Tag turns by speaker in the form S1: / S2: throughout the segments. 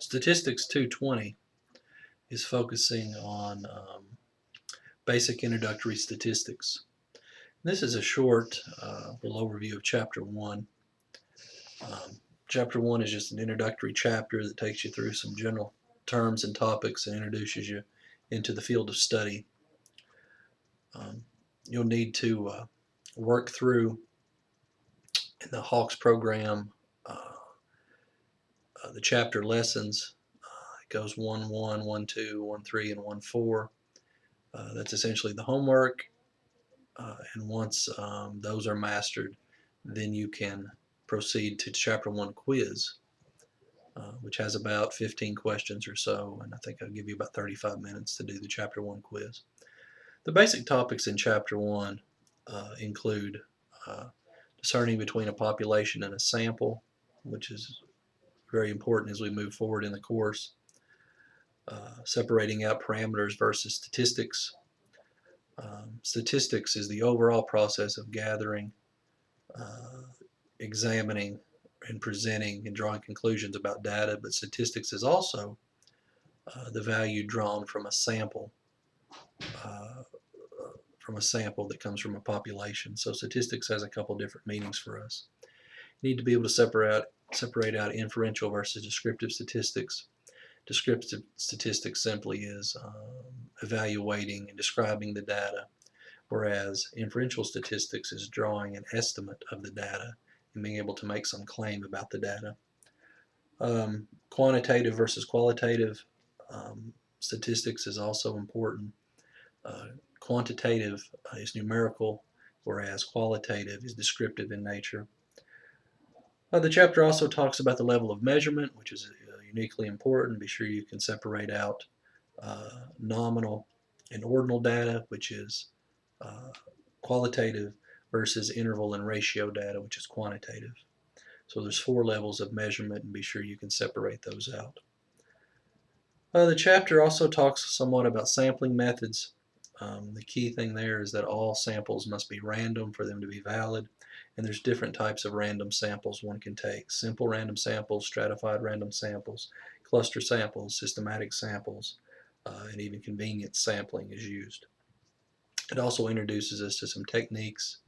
S1: Statistics 220 is focusing on basic introductory statistics. This is a short little overview of Chapter 1. Chapter 1 is just an introductory chapter that takes you through some general terms and topics and introduces you into the field of study. You'll need to work through in the Hawks program the chapter lessons. It goes 1-1, 1-2, 1-3, and 1-4. That's essentially the homework, and once those are mastered, then you can proceed to Chapter 1 quiz, which has about 15 questions or so, and I think I'll give you about 35 minutes to do the Chapter 1 quiz. The basic topics in Chapter 1 include discerning between a population and a sample, which is very important as we move forward in the course. Separating out parameters versus statistics. Statistics is the overall process of gathering, examining, and presenting and drawing conclusions about data, but statistics is also the value drawn from a sample that comes from a population. So statistics has a couple different meanings for us. You need to be able to separate out inferential versus descriptive statistics. Descriptive statistics simply is evaluating and describing the data, whereas inferential statistics is drawing an estimate of the data and being able to make some claim about the data. Quantitative versus qualitative statistics is also important. Quantitative is numerical, whereas qualitative is descriptive in nature. The chapter also talks about the level of measurement, which is uniquely important. Be sure you can separate out nominal and ordinal data, which is qualitative, versus interval and ratio data, which is quantitative. So there's 4 levels of measurement, and be sure you can separate those out. The chapter also talks somewhat about sampling methods. The key thing there is that all samples must be random for them to be valid, and there's different types of random samples one can take. Simple random samples, stratified random samples, cluster samples, systematic samples, and even convenience sampling is used. It also introduces us to some techniques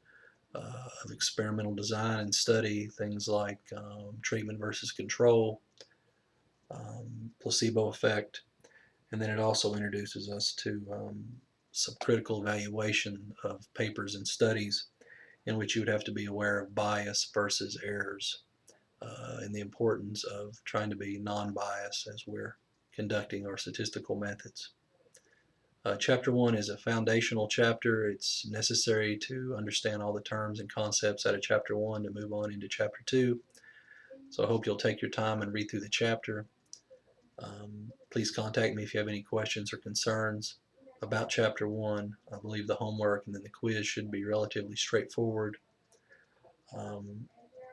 S1: of experimental design and study, things like treatment versus control, placebo effect, and then it also introduces us to some critical evaluation of papers and studies in which you would have to be aware of bias versus errors and the importance of trying to be non-biased as we're conducting our statistical methods. Chapter 1 is a foundational chapter. It's necessary to understand all the terms and concepts out of Chapter 1 to move on into Chapter 2. So I hope you'll take your time and read through the chapter. Please contact me if you have any questions or concerns about Chapter 1. I believe the homework and then the quiz should be relatively straightforward. And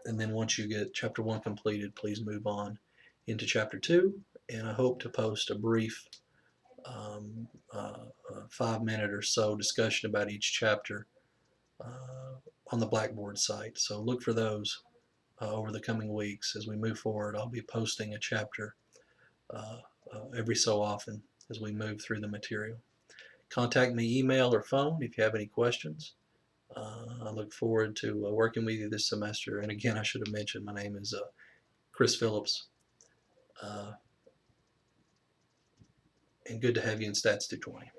S1: then once you get Chapter 1 completed, please move on into Chapter 2. And I hope to post a brief 5-minute or so discussion about each chapter on the Blackboard site. So look for those over the coming weeks. As we move forward, I'll be posting a chapter every so often as we move through the material. Contact me email or phone if you have any questions. I look forward to working with you this semester. And again, I should have mentioned my name is Chris Phillips. And good to have you in Stats 220.